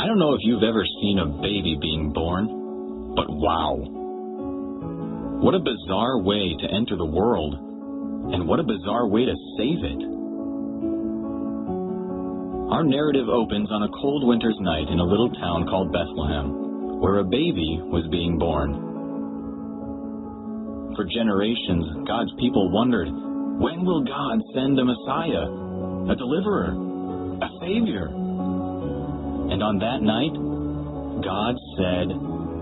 I don't know if you've ever seen a baby being born, but wow. What a bizarre way to enter the world, and what a bizarre way to save it. Our narrative opens on a cold winter's night in a little town called Bethlehem, where a baby was being born. For generations, God's people wondered, when will God send a Messiah, a deliverer, a Savior? And on that night, God said,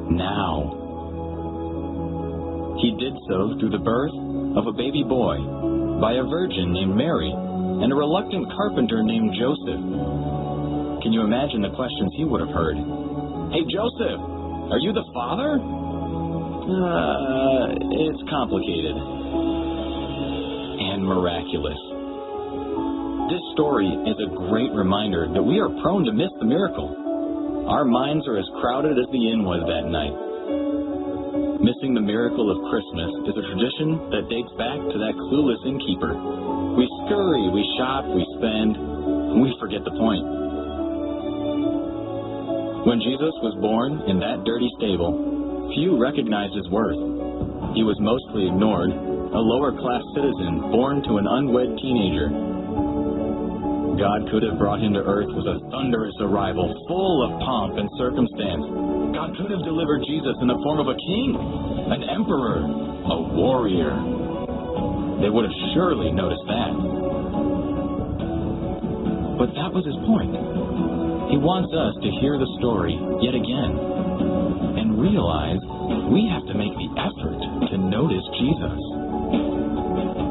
now. He did so through the birth of a baby boy by a virgin named Mary and a reluctant carpenter named Joseph. Can you imagine the questions he would have heard? Hey, Joseph, are you the father? It's complicated and miraculous. This story is a great reminder that we are prone to miss the miracle. Our minds are as crowded as the inn was that night. Missing the miracle of Christmas is a tradition that dates back to that clueless innkeeper. We scurry, we shop, we spend, and we forget the point. When Jesus was born in that dirty stable, few recognized his worth. He was mostly ignored, a lower-class citizen born to an unwed teenager. God could have brought him to earth with a thunderous arrival, full of pomp and circumstance. God could have delivered Jesus in the form of a king, an emperor, a warrior. They would have surely noticed that. But that was his point. He wants us to hear the story yet again and realize we have to make the effort to notice Jesus.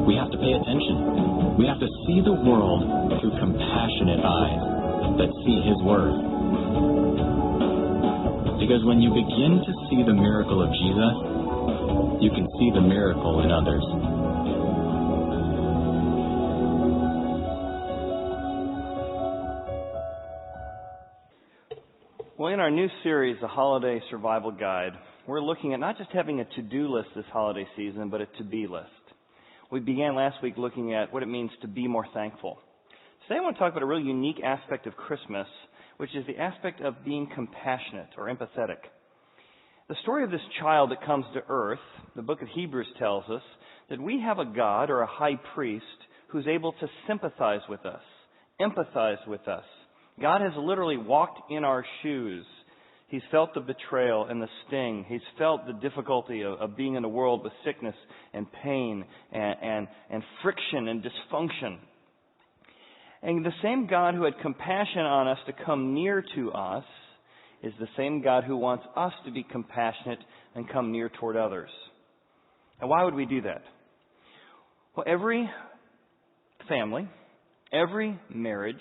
We have to pay attention. We have to see the world through compassionate eyes that see his worth. Because when you begin to see the miracle of Jesus, you can see the miracle in others. Well, in our new series, The Holiday Survival Guide, we're looking at not just having a to-do list this holiday season, but a to-be list. We began last week looking at what it means to be more thankful. Today I want to talk about a really unique aspect of Christmas, which is the aspect of being compassionate or empathetic. The story of this child that comes to earth, the book of Hebrews tells us that we have a God or a high priest who's able to sympathize with us, empathize with us. God has literally walked in our shoes. He's felt the betrayal and the sting. He's felt the difficulty of being in a world with sickness and pain and friction and dysfunction. And the same God who had compassion on us to come near to us is the same God who wants us to be compassionate and come near toward others. And why would we do that? Well, every family, every marriage,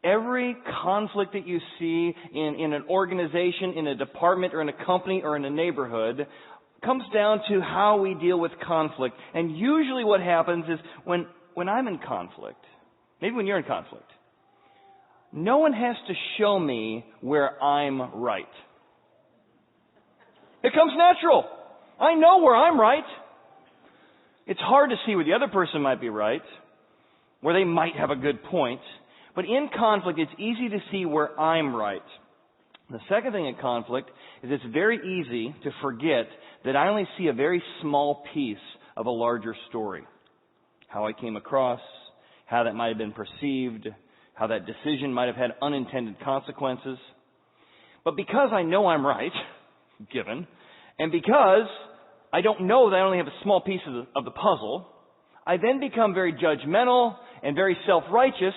every conflict that you see in an organization, in a department, or in a company, or in a neighborhood comes down to how we deal with conflict. And usually what happens is when I'm in conflict, maybe when you're in conflict, no one has to show me where I'm right. It comes natural. I know where I'm right. It's hard to see where the other person might be right, where they might have a good point. But in conflict, it's easy to see where I'm right. The second thing in conflict is it's very easy to forget that I only see a very small piece of a larger story. How I came across, how that might have been perceived, how that decision might have had unintended consequences. But because I know I'm right, given, and because I don't know that I only have a small piece of the puzzle, I then become very judgmental and very self-righteous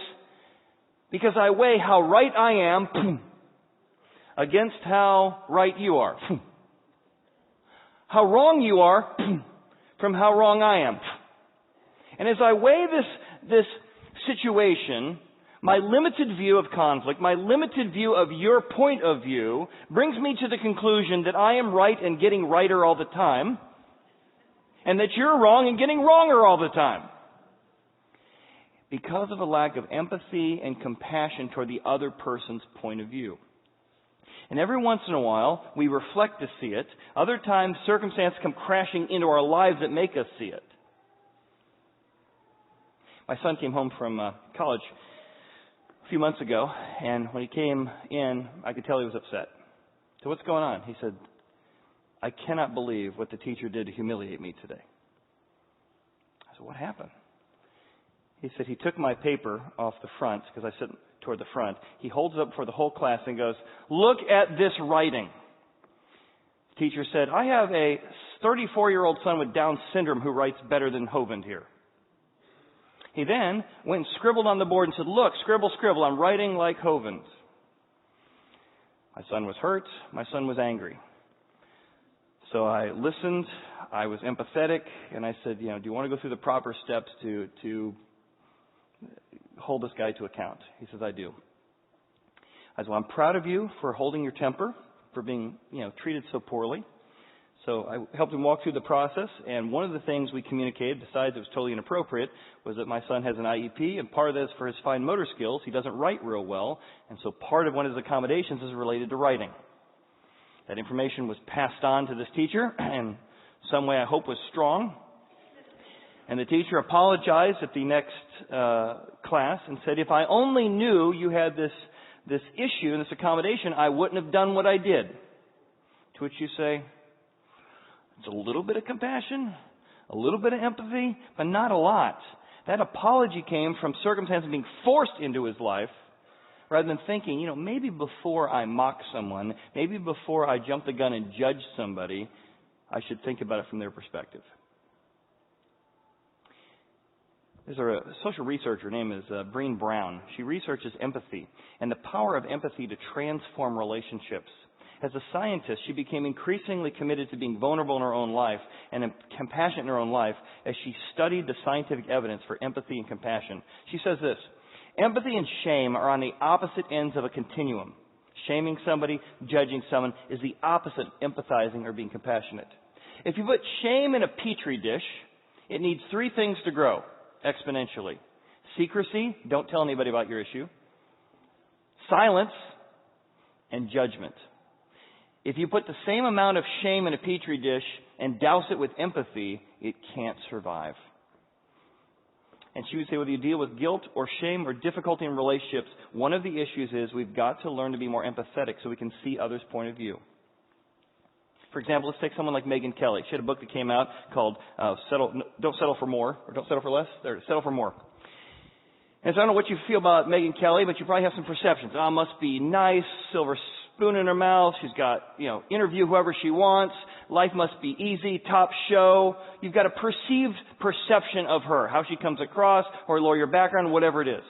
because I weigh how right I am against how right you are. How wrong you are from how wrong I am. And as I weigh this situation, my limited view of conflict, my limited view of your point of view, brings me to the conclusion that I am right and getting righter all the time, and that you're wrong and getting wronger all the time. Because of a lack of empathy and compassion toward the other person's point of view. And every once in a while, we reflect to see it. Other times, circumstances come crashing into our lives that make us see it. My son came home from college few months ago, and when he came in, I could tell he was upset. So what's going on? He said, I cannot believe what the teacher did to humiliate me today. I said, what happened? He said he took my paper off the front, because I sit toward the front. He holds it up for the whole class and goes, look at this writing. The teacher said, I have a 34-year-old son with Down syndrome who writes better than Hovind here. He then went and scribbled on the board and said, look, scribble, scribble, I'm writing like Hovind. My son was hurt. My son was angry. So I listened. I was empathetic. And I said, do you want to go through the proper steps to hold this guy to account? He says, I do. I said, well, I'm proud of you for holding your temper, for being, treated so poorly. So I helped him walk through the process, and one of the things we communicated, besides it was totally inappropriate, was that my son has an IEP, and part of that is for his fine motor skills. He doesn't write real well, and so part of one of his accommodations is related to writing. That information was passed on to this teacher, and some way I hope was strong. And the teacher apologized at the next class and said, if I only knew you had this issue and this accommodation, I wouldn't have done what I did. To which you say, it's a little bit of compassion, a little bit of empathy, but not a lot. That apology came from circumstances being forced into his life, rather than thinking, maybe before I mock someone, maybe before I jump the gun and judge somebody, I should think about it from their perspective. There's a social researcher, her name is Brené Brown. She researches empathy and the power of empathy to transform relationships. As a scientist, she became increasingly committed to being vulnerable in her own life and compassionate in her own life as she studied the scientific evidence for empathy and compassion. She says this, empathy and shame are on the opposite ends of a continuum. Shaming somebody, judging someone is the opposite of empathizing or being compassionate. If you put shame in a petri dish, it needs three things to grow exponentially. Secrecy, don't tell anybody about your issue. Silence, and judgment. If you put the same amount of shame in a petri dish and douse it with empathy, it can't survive. And she would say whether you deal with guilt or shame or difficulty in relationships, one of the issues is we've got to learn to be more empathetic so we can see others' point of view. For example, let's take someone like Megyn Kelly. She had a book that came out called Don't Settle for More, or Don't Settle for Less. There, Settle for More. And so I don't know what you feel about Megyn Kelly, but you probably have some perceptions. Must be nice, silver spoon in her mouth. She's got, interview whoever she wants. Life must be easy, top show. You've got a perceived perception of her, how she comes across, her lawyer background, whatever it is.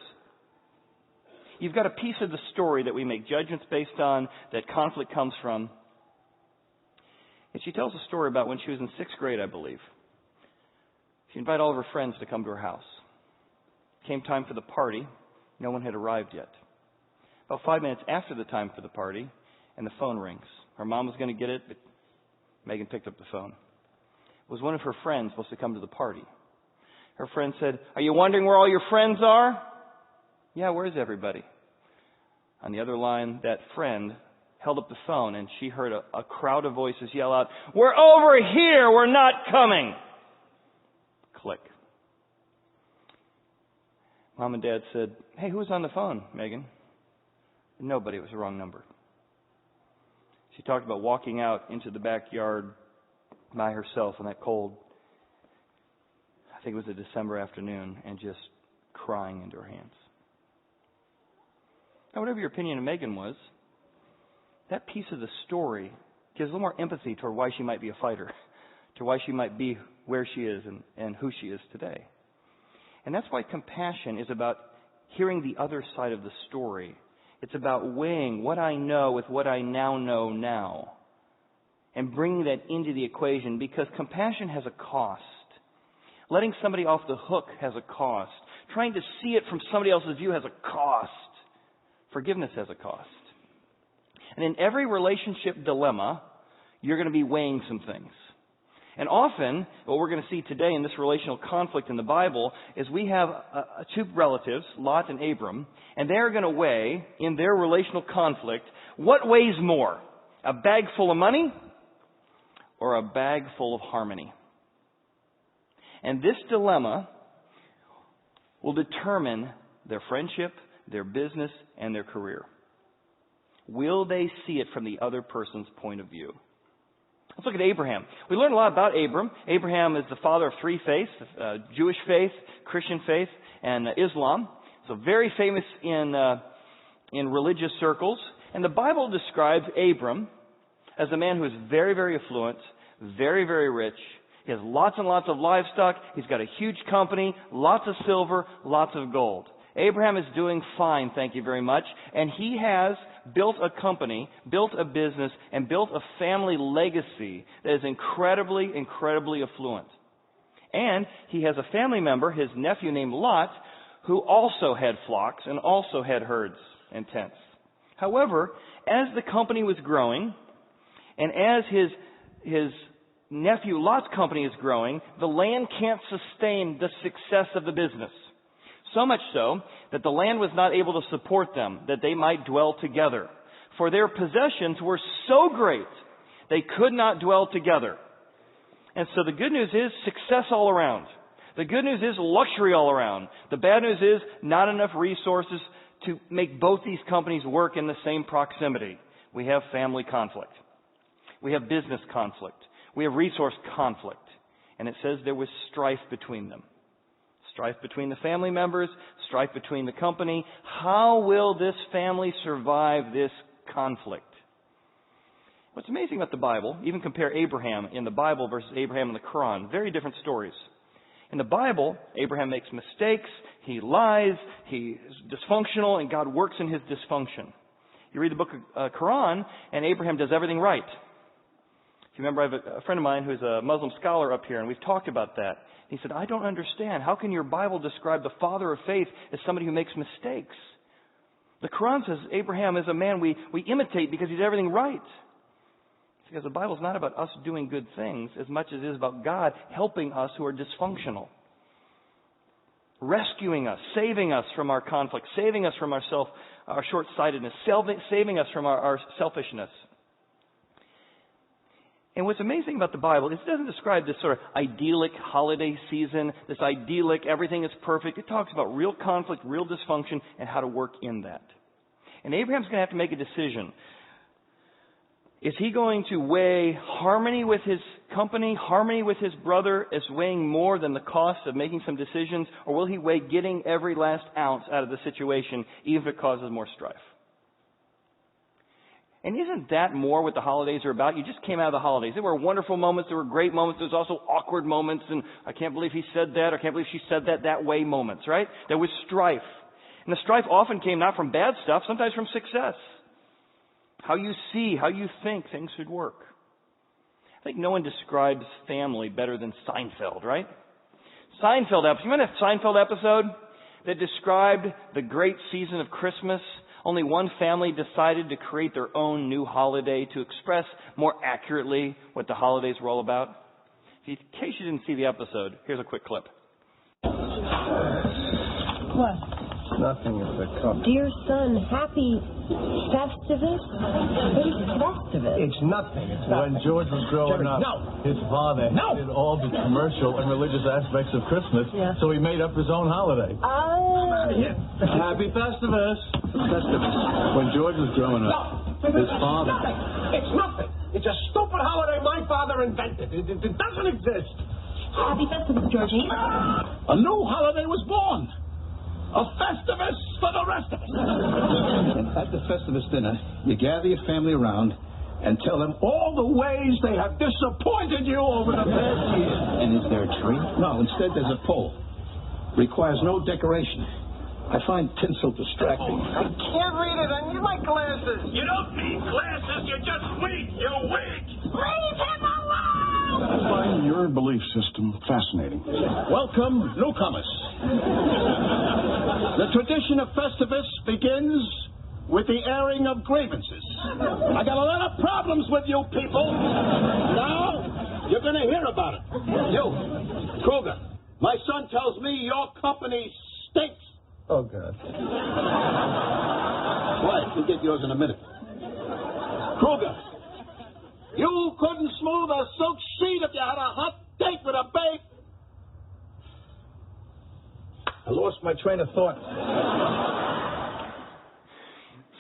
You've got a piece of the story that we make judgments based on, that conflict comes from. And she tells a story about when she was in 6th grade, I believe. She invited all of her friends to come to her house. Came time for the party. No one had arrived yet. About 5 minutes after the time for the party, and the phone rings. Her mom was going to get it, but Megyn picked up the phone. It was one of her friends supposed to come to the party. Her friend said, are you wondering where all your friends are? Yeah, where's everybody? On the other line, that friend held up the phone, and she heard a crowd of voices yell out, we're over here, we're not coming. Click. Mom and Dad said, hey, who's on the phone, Megyn? Nobody. It was the wrong number. She talked about walking out into the backyard by herself on that cold, I think it was a December afternoon, and just crying into her hands. Now, whatever your opinion of Megyn was, that piece of the story gives a little more empathy toward why she might be a fighter, to why she might be where she is and who she is today. And that's why compassion is about hearing the other side of the story. It's about weighing what I know with what I now know now and bringing that into the equation, because compassion has a cost. Letting somebody off the hook has a cost. Trying to see it from somebody else's view has a cost. Forgiveness has a cost. And in every relationship dilemma, you're going to be weighing some things. And often, what we're going to see today in this relational conflict in the Bible is we have two relatives, Lot and Abram, and they're going to weigh, in their relational conflict, what weighs more? A bag full of money or a bag full of harmony? And this dilemma will determine their friendship, their business, and their career? Will they see it from the other person's point of view? Let's look at Abraham. We learn a lot about Abram. Abraham is the father of three faiths, Jewish faith, Christian faith, and Islam. So very famous in religious circles. And the Bible describes Abram as a man who is very, very affluent, very, very rich. He has lots and lots of livestock. He's got a huge company, lots of silver, lots of gold. Abraham is doing fine, thank you very much. And he has built a company, built a business, and built a family legacy that is incredibly, incredibly affluent. And he has a family member, his nephew named Lot, who also had flocks and also had herds and tents. However, as the company was growing, and as his nephew Lot's company is growing, the land can't sustain the success of the business. So much so that the land was not able to support them, that they might dwell together. For their possessions were so great, they could not dwell together. And so the good news is success all around. The good news is luxury all around. The bad news is not enough resources to make both these companies work in the same proximity. We have family conflict. We have business conflict. We have resource conflict. And it says there was strife between them. Strife between the family members, strife between the company. How will this family survive this conflict? What's amazing about the Bible, even compare Abraham in the Bible versus Abraham in the Quran, very different stories. In the Bible, Abraham makes mistakes, he lies, he is dysfunctional, and God works in his dysfunction. You read the book of Quran, and Abraham does everything right. If you remember, I have a friend of mine who's a Muslim scholar up here, and we've talked about that. He said, I don't understand. How can your Bible describe the father of faith as somebody who makes mistakes? The Quran says Abraham is a man we imitate because he's everything right. Because the Bible is not about us doing good things as much as it is about God helping us who are dysfunctional. Rescuing us, saving us from our conflict, saving us from our short-sightedness, saving us from our selfishness. And what's amazing about the Bible is it doesn't describe this sort of idyllic holiday season, this idyllic, everything is perfect. It talks about real conflict, real dysfunction, and how to work in that. And Abraham's going to have to make a decision. Is he going to weigh harmony with his company, harmony with his brother as weighing more than the cost of making some decisions? Or will he weigh getting every last ounce out of the situation, even if it causes more strife? And isn't that more what the holidays are about? You just came out of the holidays. There were wonderful moments. There were great moments. There was also awkward moments. And I can't believe he said that. Or I can't believe she said that way moments, right? There was strife. And the strife often came not from bad stuff, sometimes from success. How you see, how you think things should work. I think no one describes family better than Seinfeld, right? Seinfeld episode. You remember that Seinfeld episode that described the great season of Christmas? Only one family decided to create their own new holiday to express more accurately what the holidays were all about. In case you didn't see the episode, here's a quick clip. What? Nothing, it's a cup. Dear son, happy Festivus? What is Festivus? It's nothing. It's nothing. When George was growing up, his father hated all the commercial and religious aspects of Christmas, so he made up his own holiday. Happy Festivus. Festivus. When George was growing up, his father... It's nothing. It's a stupid holiday my father invented. It doesn't exist. Happy Festivus, Georgie. A new holiday was born. A Festivus for the rest of us. At the Festivus dinner, you gather your family around and tell them all the ways they have disappointed you over the past year. And is there a tree? No, instead there's a pole. Requires no decoration. I find tinsel distracting. I can't read it. I need my glasses. You don't need glasses. You're just weak. You're weak. Leave him alone. I find your belief system fascinating. Welcome, newcomers. The tradition of Festivus begins with the airing of grievances. I got a lot of problems with you people. Now, you're going to hear about it. You, Kruger, my son tells me your company stinks. Oh, God. Right, we'll get yours in a minute. Kruger, you couldn't smooth a silk sheet if you had a hot date with a babe. I lost my train of thought.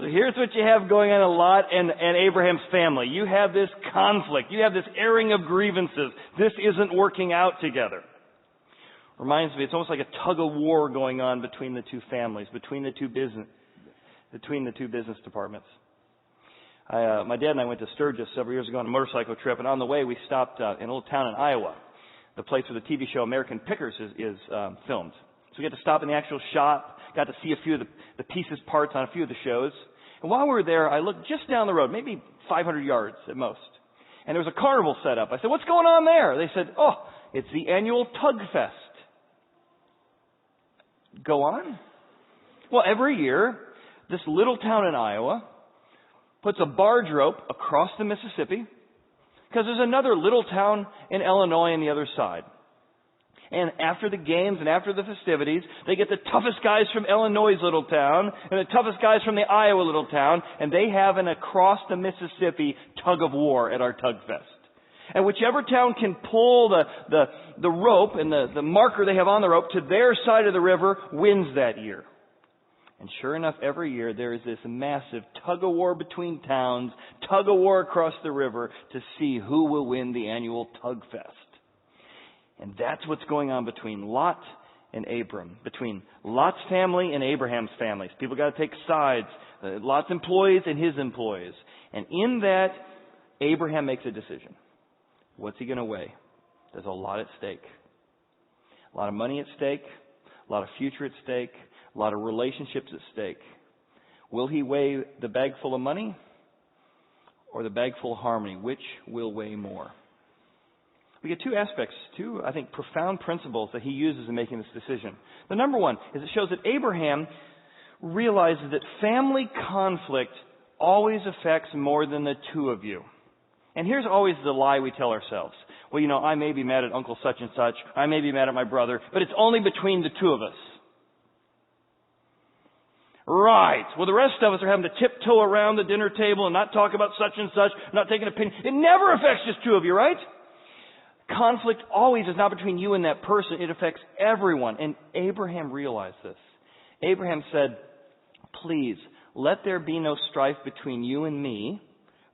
So here's what you have going on a Lot and Abraham's family. You have this conflict. You have this airing of grievances. This isn't working out together. Reminds me, it's almost like a tug of war going on between the two families, between the two business departments. My dad and I went to Sturgis several years ago on a motorcycle trip, and on the way we stopped in a little town in Iowa, the place where the TV show American Pickers is filmed. So we got to stop in the actual shop, got to see a few of the pieces, parts on a few of the shows. And while we were there, I looked just down the road, maybe 500 yards at most. And there was a carnival set up. I said, "What's going on there?" They said, "Oh, it's the annual Tug Fest." Go on. Well, every year, this little town in Iowa puts a barge rope across the Mississippi because there's another little town in Illinois on the other side. And after the games and after the festivities, they get the toughest guys from Illinois' little town and the toughest guys from the Iowa little town, and they have an across the Mississippi tug of war at our Tug Fest. And whichever town can pull the rope and the marker they have on the rope to their side of the river wins that year. And sure enough, every year there is this massive tug of war between towns, tug of war across the river to see who will win the annual Tug Fest. And that's what's going on between Lot and Abram, between Lot's family and Abraham's families. People got to take sides, Lot's employees and his employees. And in that, Abraham makes a decision. What's he going to weigh? There's a lot at stake. A lot of money at stake, a lot of future at stake, a lot of relationships at stake. Will he weigh the bag full of money or the bag full of harmony? Which will weigh more? We get two aspects, two, I think, profound principles that he uses in making this decision. The number one is it shows that Abraham realizes that family conflict always affects more than the two of you. And here's always the lie we tell ourselves. Well, I may be mad at Uncle such and such, I may be mad at my brother, but it's only between the two of us. Right. Well, the rest of us are having to tiptoe around the dinner table and not talk about such and such, not take an opinion. It never affects just two of you, right? Conflict always is not between you and that person. It affects everyone. And Abraham realized this. Abraham said, "Please, let there be no strife between you and me."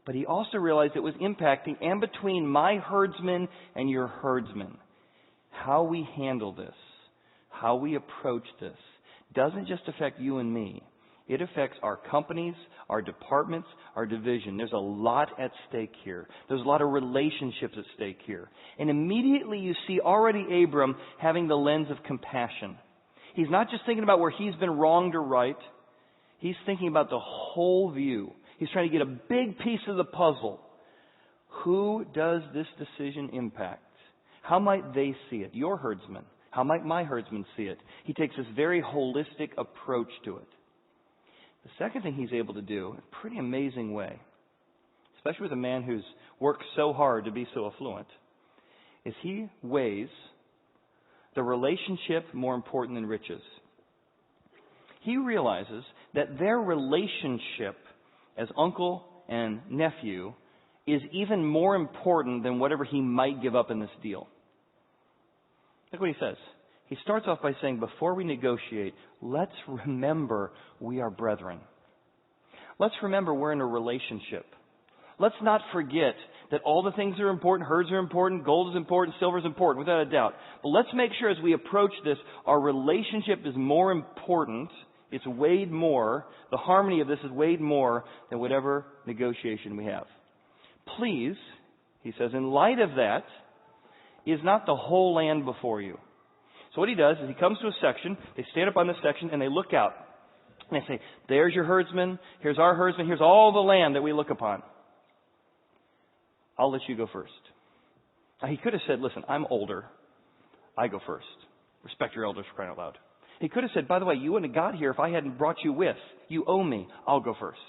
But he also realized it was impacting and between my herdsmen and your herdsmen. How we handle this, how we approach this, doesn't just affect you and me. It affects our companies, our departments, our division. There's a lot at stake here. There's a lot of relationships at stake here. And immediately you see already Abram having the lens of compassion. He's not just thinking about where he's been wronged or right. He's thinking about the whole view. He's trying to get a big piece of the puzzle. Who does this decision impact? How might they see it? Your herdsmen. How might my herdsmen see it? He takes this very holistic approach to it. The second thing he's able to do, in a pretty amazing way, especially with a man who's worked so hard to be so affluent, is he weighs the relationship more important than riches. He realizes that their relationship as uncle and nephew is even more important than whatever he might give up in this deal. Look what he says. He starts off by saying, before we negotiate, let's remember we are brethren. Let's remember we're in a relationship. Let's not forget that all the things are important. Herds are important. Gold is important. Silver is important, without a doubt. But let's make sure as we approach this, our relationship is more important. It's weighed more. The harmony of this is weighed more than whatever negotiation we have. Please, he says, in light of that, is not the whole land before you. So what he does is he comes to a section, they stand up on this section, and they look out. And they say, there's your herdsman, here's our herdsman, here's all the land that we look upon. I'll let you go first. Now, he could have said, listen, I'm older. I go first. Respect your elders, for crying out loud. He could have said, by the way, you wouldn't have got here if I hadn't brought you with. You owe me. I'll go first.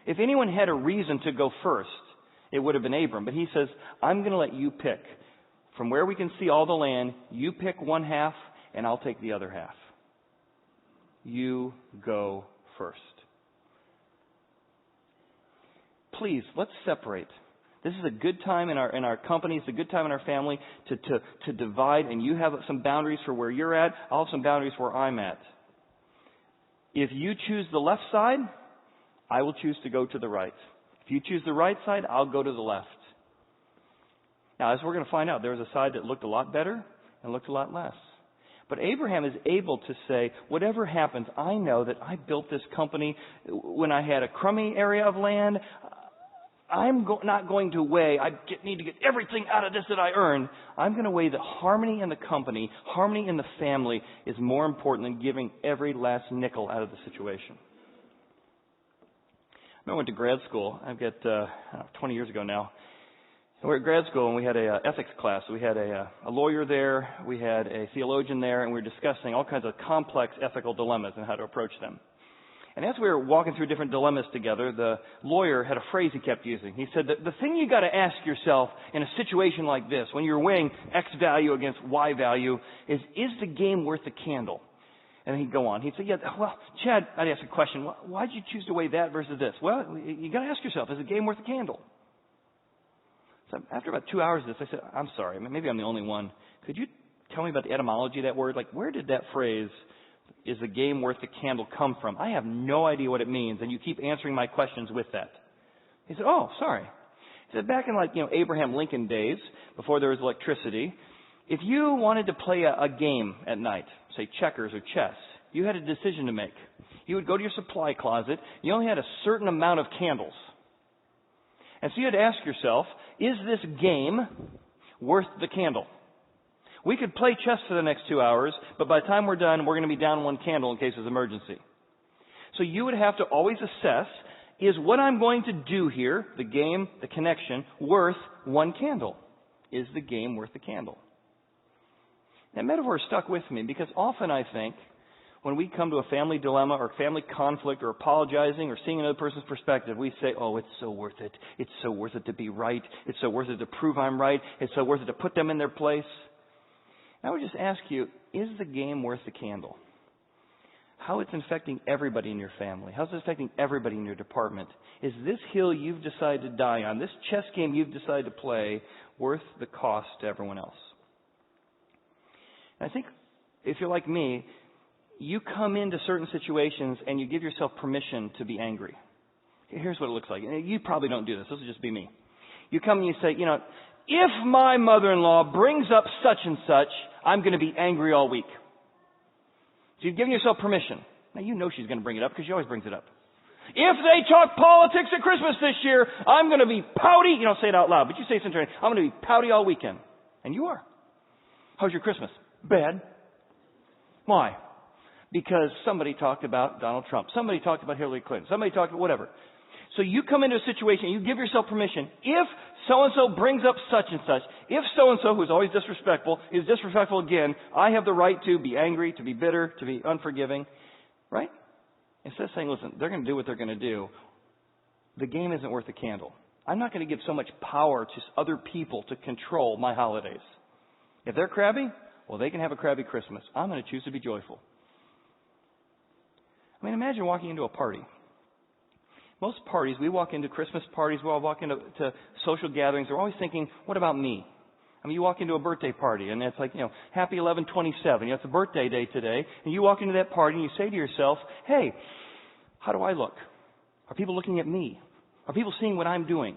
If anyone had a reason to go first, it would have been Abram. But he says, I'm going to let you pick. From where we can see all the land, you pick one half, and I'll take the other half. You go first. Please, let's separate. This is a good time in our company. It's a good time in our family to divide, and you have some boundaries for where you're at. I'll have some boundaries where I'm at. If you choose the left side, I will choose to go to the right. If you choose the right side, I'll go to the left. Now, as we're going to find out, there was a side that looked a lot better and looked a lot less. But Abraham is able to say, whatever happens, I know that I built this company when I had a crummy area of land. I'm not going to weigh, need to get everything out of this that I earned. I'm going to weigh that harmony in the company, harmony in the family is more important than giving every last nickel out of the situation. I went to grad school. I've got 20 years ago now. We were at grad school and we had a ethics class. We had a lawyer there, we had a theologian there, and we were discussing all kinds of complex ethical dilemmas and how to approach them. And as we were walking through different dilemmas together, the lawyer had a phrase he kept using. He said that the thing you got to ask yourself in a situation like this, when you're weighing X value against Y value, is the game worth the candle? And he'd go on. He'd say, yeah, well, Chad, I'd ask a question. Why'd you choose to weigh that versus this? Well, you got to ask yourself, is the game worth the candle? So after about 2 hours of this, I said, I'm sorry, maybe I'm the only one. Could you tell me about the etymology of that word? Like, where did that phrase, is the game worth the candle, come from? I have no idea what it means, and you keep answering my questions with that. He said, oh, sorry. He said, back in Abraham Lincoln days, before there was electricity, if you wanted to play a game at night, say checkers or chess, you had a decision to make. You would go to your supply closet. You only had a certain amount of candles. And so you had to ask yourself, is this game worth the candle? We could play chess for the next 2 hours, but by the time we're done, we're going to be down one candle in case of emergency. So you would have to always assess, is what I'm going to do here, the game, the connection, worth one candle? Is the game worth the candle? That metaphor stuck with me because often I think when we come to a family dilemma or family conflict or apologizing or seeing another person's perspective, we say, oh, it's so worth it. It's so worth it to be right. It's so worth it to prove I'm right. It's so worth it to put them in their place. I would just ask you, is the game worth the candle? How it's affecting everybody in your family? How's it affecting everybody in your department? Is this hill you've decided to die on, this chess game you've decided to play, worth the cost to everyone else? And I think if you're like me, you come into certain situations and you give yourself permission to be angry. Here's what it looks like. You probably don't do this. This will just be me. You come and you say, if my mother-in-law brings up such and such, I'm going to be angry all week. So you've given yourself permission. Now, you know she's going to bring it up because she always brings it up. If they talk politics at Christmas this year, I'm going to be pouty. You don't say it out loud, but you say something. I'm going to be pouty all weekend. And you are. How's your Christmas? Bad. Why? Because somebody talked about Donald Trump. Somebody talked about Hillary Clinton. Somebody talked about whatever. So you come into a situation, you give yourself permission. If so-and-so brings up such and such, if so-and-so, who's always disrespectful, is disrespectful again, I have the right to be angry, to be bitter, to be unforgiving. Right? Instead of saying, listen, they're going to do what they're going to do, the game isn't worth the candle. I'm not going to give so much power to other people to control my holidays. If they're crabby, well, they can have a crabby Christmas. I'm going to choose to be joyful. I mean, imagine walking into a party. Most parties, we walk into Christmas parties, we all walk into social gatherings, we're always thinking, what about me? I mean, you walk into a birthday party, and it's like, happy 11/27. It's a birthday day today, and you walk into that party, and you say to yourself, hey, how do I look? Are people looking at me? Are people seeing what I'm doing?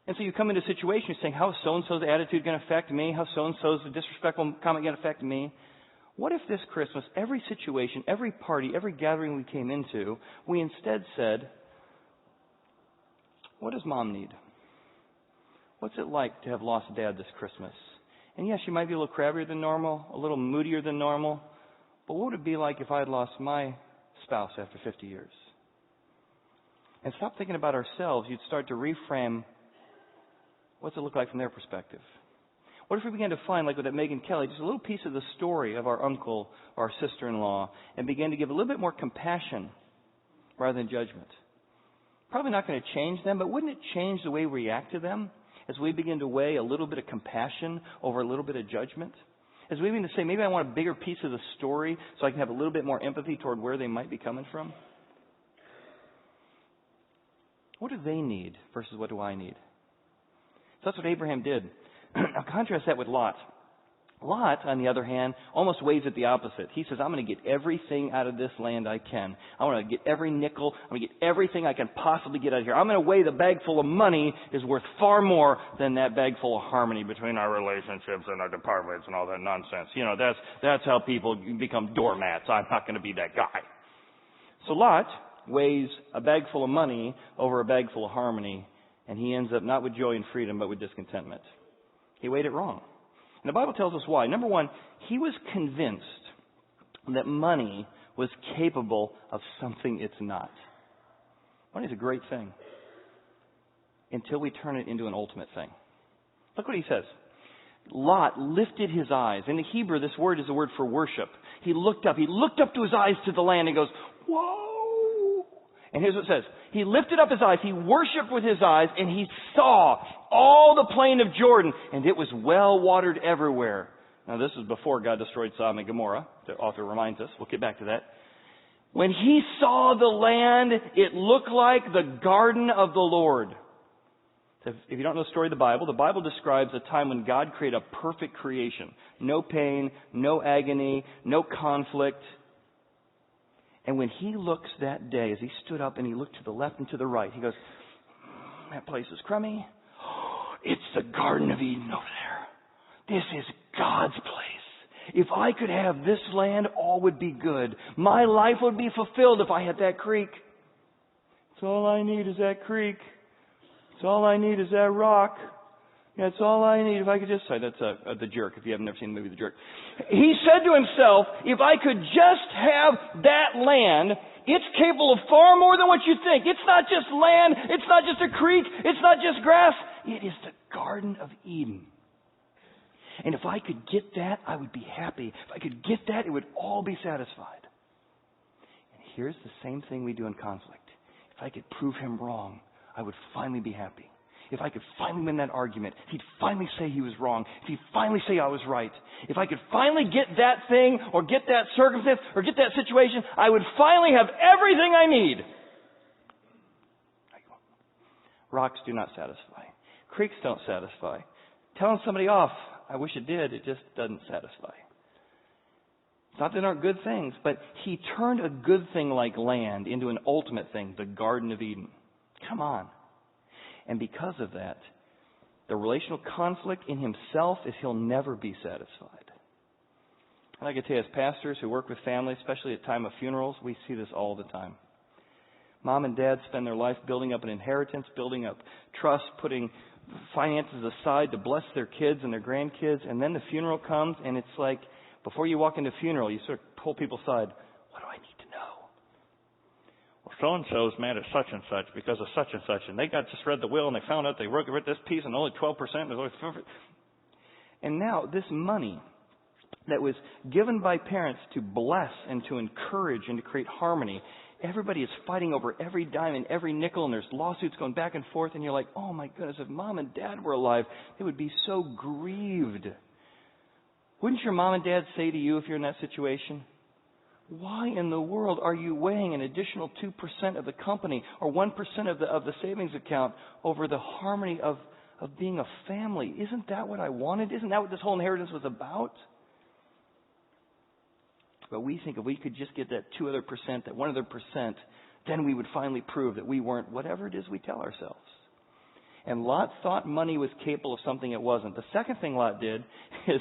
And so you come into a situation saying, how is so-and-so's attitude going to affect me? How is so-and-so's disrespectful comment going to affect me? What if this Christmas, every situation, every party, every gathering we came into, we instead said, what does Mom need? What's it like to have lost Dad this Christmas? And yes, you might be a little crabbier than normal, a little moodier than normal, but what would it be like if I had lost my spouse after 50 years? And stop thinking about ourselves. You'd start to reframe, what's it look like from their perspective? What if we began to find, like with that Megyn Kelly, just a little piece of the story of our uncle or our sister-in-law and began to give a little bit more compassion rather than judgment? Probably not going to change them, but wouldn't it change the way we react to them as we begin to weigh a little bit of compassion over a little bit of judgment? As we begin to say, maybe I want a bigger piece of the story so I can have a little bit more empathy toward where they might be coming from? What do they need versus what do I need? So that's what Abraham did. Now contrast that with Lot. Lot, on the other hand, almost weighs it the opposite. He says, I'm going to get everything out of this land I can. I want to get every nickel. I'm going to get everything I can possibly get out of here. I'm going to weigh the bag full of money is worth far more than that bag full of harmony between our relationships and our departments and all that nonsense. You know, that's how people become doormats. I'm not going to be that guy. So Lot weighs a bag full of money over a bag full of harmony, and he ends up not with joy and freedom, but with discontentment. He weighed it wrong. And the Bible tells us why. Number one, he was convinced that money was capable of something it's not. Money is a great thing until we turn it into an ultimate thing. Look what he says. Lot lifted his eyes. In the Hebrew, this word is a word for worship. He looked up to his eyes to the land and goes, whoa! And here's what it says. He lifted up his eyes, he worshipped with his eyes, and he saw all the plain of Jordan, and it was well watered everywhere. Now this is before God destroyed Sodom and Gomorrah. The author reminds us. We'll get back to that. When he saw the land, it looked like the garden of the Lord. So if you don't know the story of the Bible describes a time when God created a perfect creation. No pain, no agony, no conflict. And when he looks that day, as he stood up and he looked to the left and to the right, he goes, that place is crummy. It's the Garden of Eden over there. This is God's place. If I could have this land, all would be good. My life would be fulfilled if I had that creek. That's all I need is that creek. That's all I need is that rock. That's all I need. If I could just say, that's The Jerk, if you haven't ever seen the movie The Jerk. He said to himself, if I could just have that land, it's capable of far more than what you think. It's not just land. It's not just a creek. It's not just grass. It is the Garden of Eden. And if I could get that, I would be happy. If I could get that, it would all be satisfied. And here's the same thing we do in conflict. If I could prove him wrong, I would finally be happy. If I could finally win that argument, if he'd finally say he was wrong, if he'd finally say I was right, if I could finally get that thing or get that circumstance or get that situation, I would finally have everything I need. Rocks do not satisfy. Creeks don't satisfy. Telling somebody off, I wish it did, it just doesn't satisfy. It's not that there aren't good things, but he turned a good thing like land into an ultimate thing, the Garden of Eden. Come on. And because of that, the relational conflict in himself is he'll never be satisfied. And I can tell you, as pastors who work with families, especially at time of funerals, we see this all the time. Mom and dad spend their life building up an inheritance, building up trust, putting finances aside to bless their kids and their grandkids, and then the funeral comes, and it's like, before you walk into a funeral, you sort of pull people aside. What do I need to know? Well, so-and-so's mad at such and such because of such and such, and they just read the will, and they found out they wrote this piece, and only 12%, there's only 5%. And now, this money that was given by parents to bless and to encourage and to create harmony, everybody is fighting over every dime and every nickel, and there's lawsuits going back and forth, and you're like, oh my goodness, if mom and dad were alive, they would be so grieved. Wouldn't your mom and dad say to you if you're in that situation, why in the world are you weighing an additional 2% of the company or 1% of the savings account over the harmony of being a family? Isn't that what I wanted? Isn't that what this whole inheritance was about? But we think if we could just get that 2 other percent, that 1 other percent, then we would finally prove that we weren't whatever it is we tell ourselves. And Lot thought money was capable of something it wasn't. The second thing Lot did is,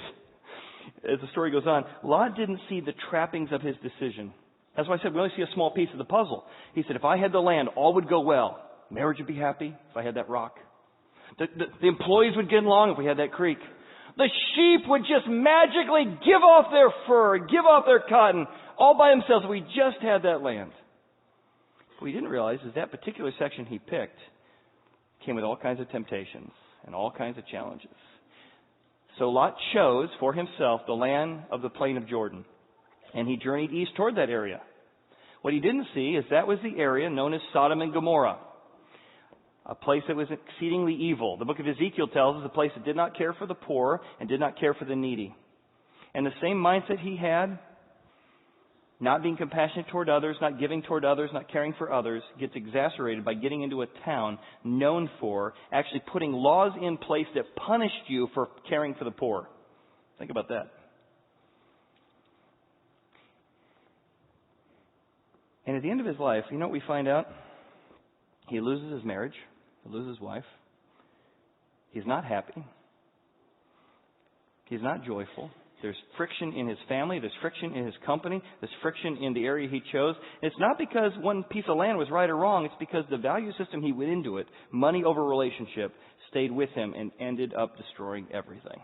as the story goes on, Lot didn't see the trappings of his decision. That's why I said we only see a small piece of the puzzle. He said, if I had the land, all would go well. Marriage would be happy if I had that rock. The employees would get along if we had that creek. The sheep would just magically give off their fur, give off their cotton, all by themselves if we just had that land. What he didn't realize is that particular section he picked came with all kinds of temptations and all kinds of challenges. So Lot chose for himself the land of the plain of Jordan, and he journeyed east toward that area. What he didn't see is that was the area known as Sodom and Gomorrah, a place that was exceedingly evil. The book of Ezekiel tells us a place that did not care for the poor and did not care for the needy. And the same mindset he had, not being compassionate toward others, not giving toward others, not caring for others, gets exacerbated by getting into a town known for actually putting laws in place that punished you for caring for the poor. Think about that. And at the end of his life, you know what we find out? He loses his marriage. He loses his wife. He's not happy. He's not joyful. There's friction in his family. There's friction in his company. There's friction in the area he chose. It's not because one piece of land was right or wrong. It's because the value system he went into it, money over relationship, stayed with him and ended up destroying everything.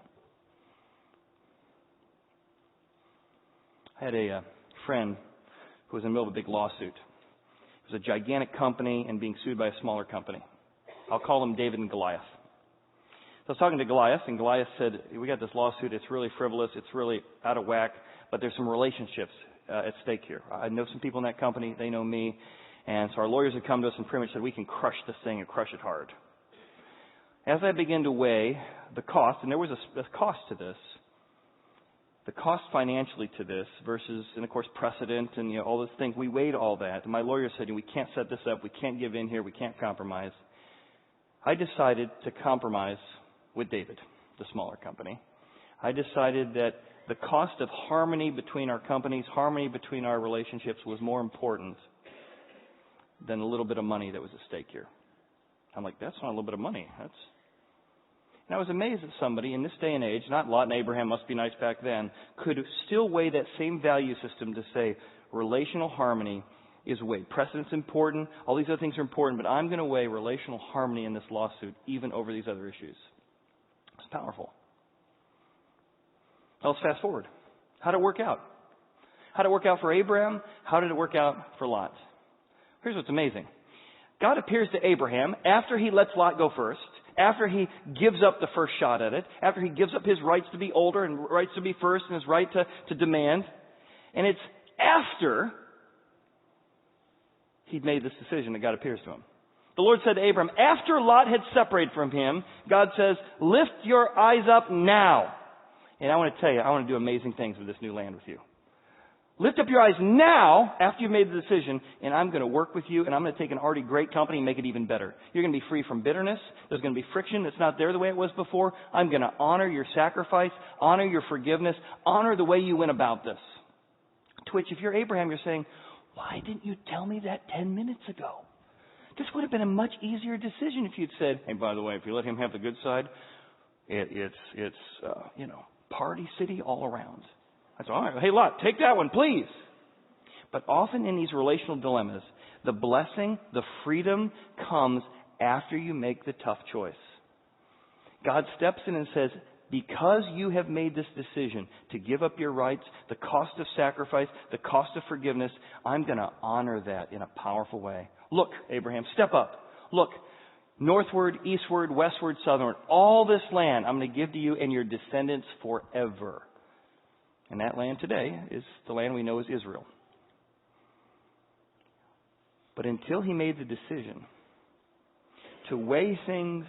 I had a friend who was in the middle of a big lawsuit. It was a gigantic company and being sued by a smaller company. I'll call them David and Goliath. So I was talking to Goliath, and Goliath said, we got this lawsuit. It's really frivolous. It's really out of whack. But there's some relationships at stake here. I know some people in that company. They know me. And so our lawyers had come to us and pretty much said, we can crush this thing and crush it hard. As I began to weigh the cost, and there was a cost to this, the cost financially to this versus, and of course, precedent and all those things, we weighed all that. And my lawyer said, we can't set this up. We can't give in here. We can't compromise. I decided to compromise with David, the smaller company. I decided that the cost of harmony between our companies, harmony between our relationships was more important than a little bit of money that was at stake here. I'm like, that's not a little bit of money. And I was amazed that somebody in this day and age, not Lot and Abraham, must be nice back then, could still weigh that same value system to say relational harmony is weighed. Precedent's important. All these other things are important, but I'm going to weigh relational harmony in this lawsuit even over these other issues. It's powerful. Now let's fast forward. How did it work out? How did it work out for Abraham? How did it work out for Lot? Here's what's amazing. God appears to Abraham after he lets Lot go first, after he gives up the first shot at it, after he gives up his rights to be older and rights to be first and his right to demand. And it's after he'd made this decision that God appears to him. The Lord said to Abram, after Lot had separated from him, God says, lift your eyes up now. And I want to tell you, I want to do amazing things with this new land with you. Lift up your eyes now after you've made the decision, and I'm going to work with you, and I'm going to take an already great company and make it even better. You're going to be free from bitterness. There's going to be friction that's not there the way it was before. I'm going to honor your sacrifice, honor your forgiveness, honor the way you went about this. To which, if you're Abraham, you're saying, why didn't you tell me that 10 minutes ago? This would have been a much easier decision if you'd said, hey, by the way, if you let him have the good side, it's party city all around. I said, all right, hey, Lot, take that one, please. But often in these relational dilemmas, the blessing, the freedom comes after you make the tough choice. God steps in and says, because you have made this decision to give up your rights, the cost of sacrifice, the cost of forgiveness, I'm going to honor that in a powerful way. Look, Abraham, step up. Look, northward, eastward, westward, southward, all this land I'm going to give to you and your descendants forever. And that land today is the land we know as Israel. But until he made the decision to weigh things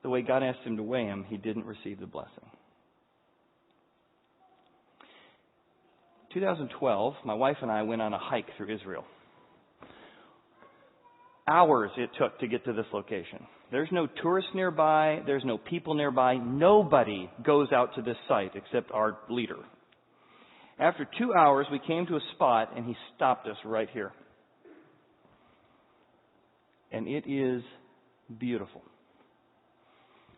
the way God asked him to weigh them, he didn't receive the blessing. 2012, my wife and I went on a hike through Israel. Hours it took to get to this location. There's no tourists nearby. There's no people nearby. Nobody goes out to this site except our leader. After 2 hours, we came to a spot, and he stopped us right here. And it is beautiful.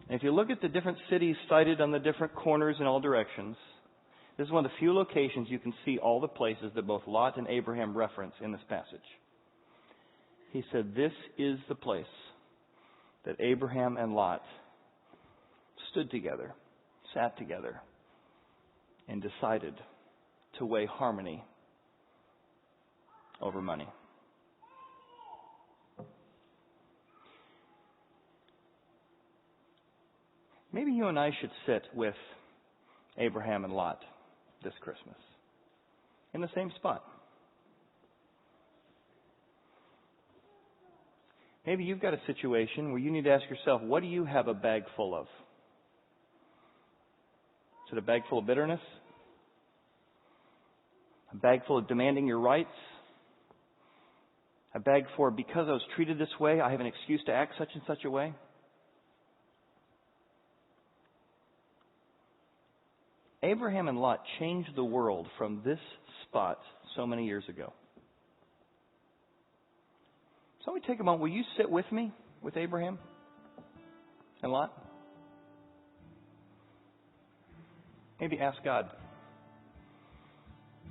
And if you look at the different cities cited on the different corners in all directions, this is one of the few locations you can see all the places that both Lot and Abraham reference in this passage. He said, this is the place that Abraham and Lot stood together, sat together, and decided to weigh harmony over money. Maybe you and I should sit with Abraham and Lot this Christmas in the same spot. Maybe you've got a situation where you need to ask yourself, what do you have a bag full of? Is it a bag full of bitterness? A bag full of demanding your rights? A bag for, because I was treated this way, I have an excuse to act such and such a way? Abraham and Lot changed the world from this spot so many years ago. So let me take a moment. Will you sit with me with Abraham and Lot? Maybe ask God,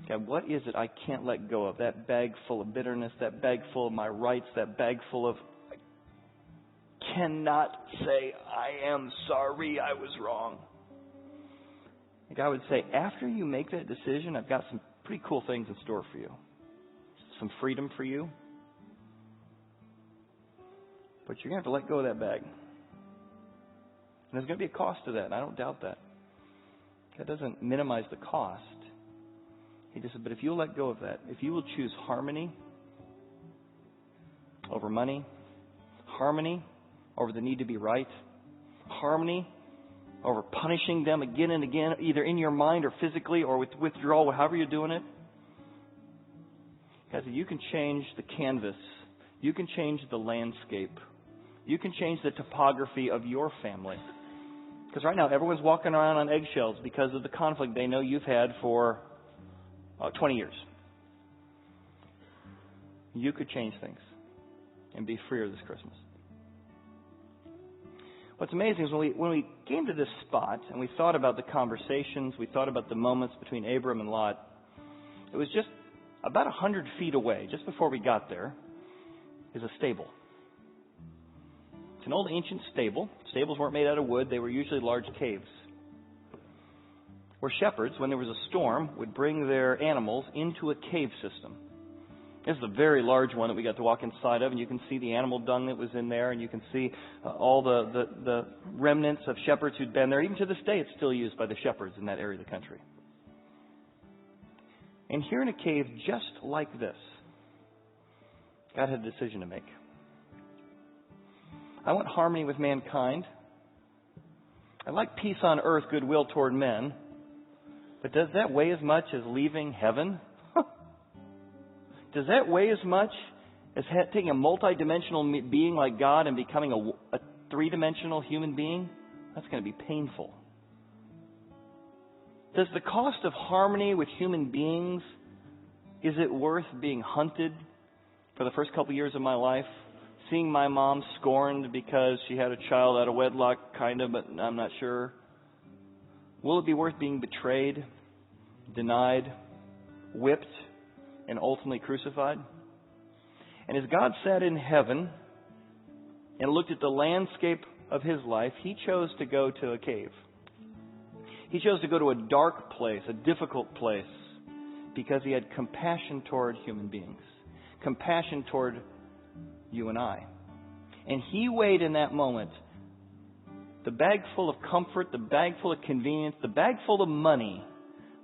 God, what is it I can't let go of? That bag full of bitterness, that bag full of my rights, that bag full of, I cannot say, I am sorry, I was wrong. And God would say, after you make that decision, I've got some pretty cool things in store for you. Some freedom for you. But you're going to have to let go of that bag. And there's going to be a cost to that, and I don't doubt that. God doesn't minimize the cost. He just said, but if you'll let go of that, if you will choose harmony over money, harmony over the need to be right, harmony over punishing them again and again, either in your mind or physically or with withdrawal, however you're doing it, God said, you can change the canvas. You can change the landscape. You can change the topography of your family. Because right now, everyone's walking around on eggshells because of the conflict they know you've had for 20 years. You could change things and be freer this Christmas. What's amazing is when we came to this spot and we thought about the conversations, we thought about the moments between Abram and Lot, it was just about 100 feet away, just before we got there, is a stable. It's an old ancient stable. Stables weren't made out of wood. They were usually large caves, where shepherds, when there was a storm, would bring their animals into a cave system. This is a very large one that we got to walk inside of, and you can see the animal dung that was in there, and you can see all the remnants of shepherds who'd been there. Even to this day, it's still used by the shepherds in that area of the country. And here in a cave just like this, God had a decision to make. I want harmony with mankind. I like peace on earth, goodwill toward men. But does that weigh as much as leaving heaven? Does that weigh as much as taking a multidimensional being like God and becoming a three-dimensional human being? That's going to be painful. Does the cost of harmony with human beings, is it worth being hunted for the first couple years of my life? Seeing my mom scorned because she had a child out of wedlock, kind of, but I'm not sure. Will it be worth being betrayed, denied, whipped, and ultimately crucified? And as God sat in heaven and looked at the landscape of His life, He chose to go to a cave. He chose to go to a dark place, a difficult place, because He had compassion toward human beings, compassion toward you and I. And He weighed in that moment the bag full of comfort, the bag full of convenience, the bag full of money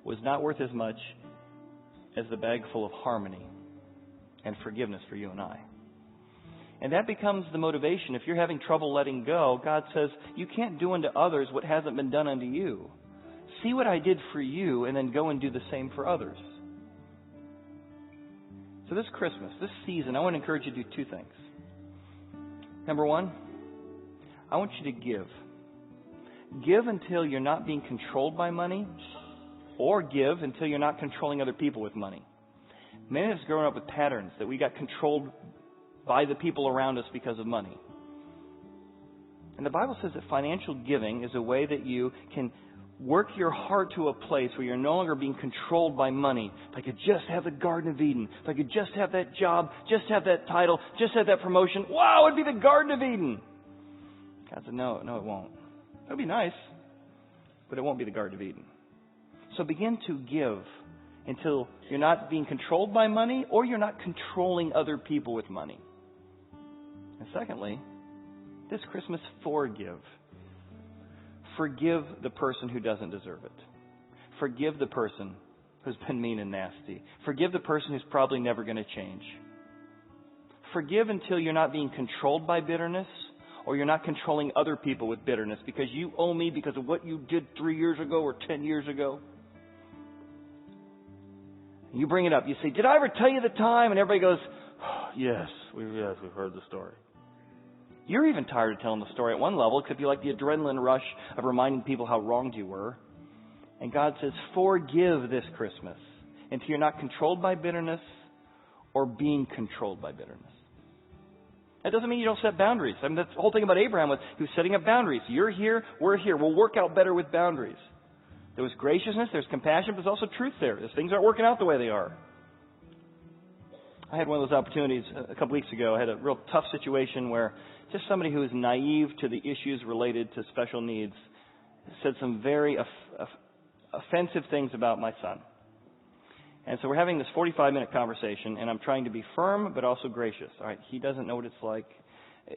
was not worth as much as the bag full of harmony and forgiveness for you and I. And that becomes the motivation. If you're having trouble letting go, God says, you can't do unto others what hasn't been done unto you. See what I did for you and then go and do the same for others. So this Christmas, this season, I want to encourage you to do two things. Number one, I want you to give. Give until you're not being controlled by money, or give until you're not controlling other people with money. Many of us growing up with patterns that we got controlled by the people around us because of money. And the Bible says that financial giving is a way that you can work your heart to a place where you're no longer being controlled by money. If I could just have the Garden of Eden, if I could just have that job, just have that title, just have that promotion, wow, it'd be the Garden of Eden. God said, no, it won't. It'll be nice, but it won't be the Garden of Eden. So begin to give until you're not being controlled by money or you're not controlling other people with money. And secondly, this Christmas, forgive. Forgive the person who doesn't deserve it. Forgive the person who's been mean and nasty. Forgive the person who's probably never going to change. Forgive until you're not being controlled by bitterness or you're not controlling other people with bitterness because you owe me because of what you did 3 years ago or 10 years ago. You bring it up. You say, did I ever tell you the time? And everybody goes, oh, yes, we've heard the story. You're even tired of telling the story at one level, except you like the adrenaline rush of reminding people how wronged you were. And God says, forgive this Christmas until you're not controlled by bitterness or being controlled by bitterness. That doesn't mean you don't set boundaries. I mean, that's the whole thing about Abraham was he was setting up boundaries. You're here, we're here. We'll work out better with boundaries. There was graciousness, there's compassion, but there's also truth there. There's things aren't working out the way they are. I had one of those opportunities a couple weeks ago. I had a real tough situation where just somebody who is naive to the issues related to special needs said some very offensive things about my son. And so we're having this 45-minute conversation, and I'm trying to be firm but also gracious. All right, he doesn't know what it's like.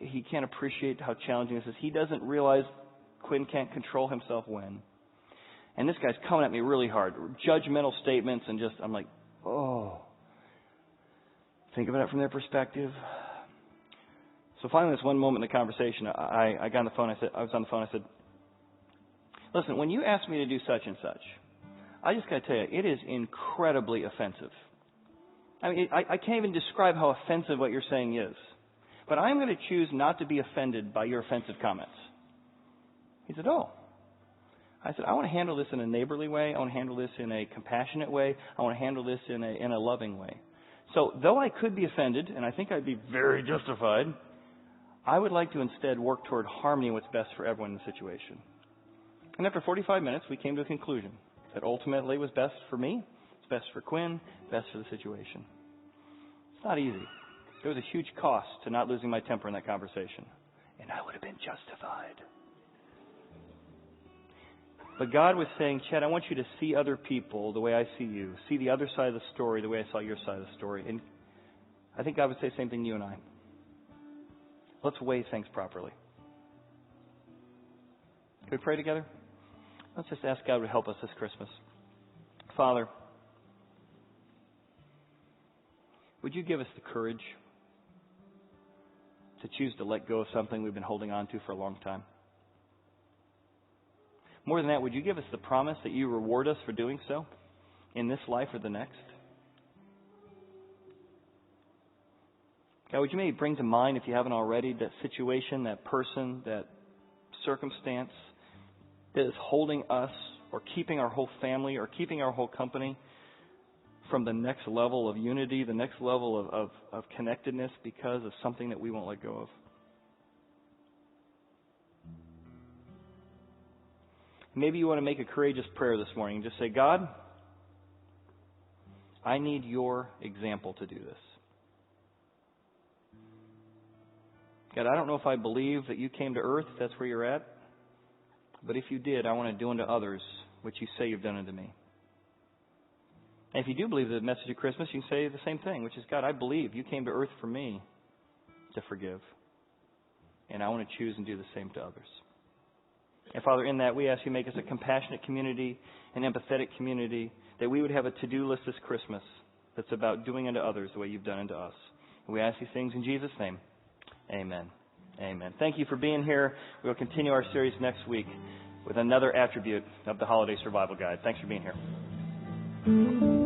He can't appreciate how challenging this is. He doesn't realize Quinn can't control himself when. And this guy's coming at me really hard. Judgmental statements and just, I'm like, oh. Think about it from their perspective. So finally, this one moment in the conversation, I got on the phone. I was on the phone. I said, listen, when you ask me to do such and such, I just got to tell you, it is incredibly offensive. I mean, I can't even describe how offensive what you're saying is. But I'm going to choose not to be offended by your offensive comments. He said, oh. I said, I want to handle this in a neighborly way. I want to handle this in a compassionate way. I want to handle this in a loving way. So though I could be offended, and I think I'd be very justified, I would like to instead work toward harmony and what's best for everyone in the situation. And after 45 minutes, we came to a conclusion that ultimately was best for me, it's best for Quinn, best for the situation. It's not easy. There was a huge cost to not losing my temper in that conversation, and I would have been justified. But God was saying, Chet, I want you to see other people the way I see you. See the other side of the story the way I saw your side of the story. And I think God would say the same thing to you and I. Let's weigh things properly. Can we pray together? Let's just ask God to help us this Christmas. Father, would you give us the courage to choose to let go of something we've been holding on to for a long time? More than that, would you give us the promise that you reward us for doing so in this life or the next? God, would you maybe bring to mind, if you haven't already, that situation, that person, that circumstance that is holding us or keeping our whole family or keeping our whole company from the next level of unity, the next level of connectedness because of something that we won't let go of? Maybe you want to make a courageous prayer this morning and just say, God, I need your example to do this. God, I don't know if I believe that you came to earth, if that's where you're at. But if you did, I want to do unto others what you say you've done unto me. And if you do believe the message of Christmas, you can say the same thing, which is, God, I believe you came to earth for me to forgive. And I want to choose and do the same to others. And Father, in that, we ask you to make us a compassionate community, an empathetic community, that we would have a to-do list this Christmas that's about doing unto others the way you've done unto us. And we ask these things in Jesus' name. Amen. Amen. Thank you for being here. We will continue our series next week with another attribute of the Holiday Survival Guide. Thanks for being here.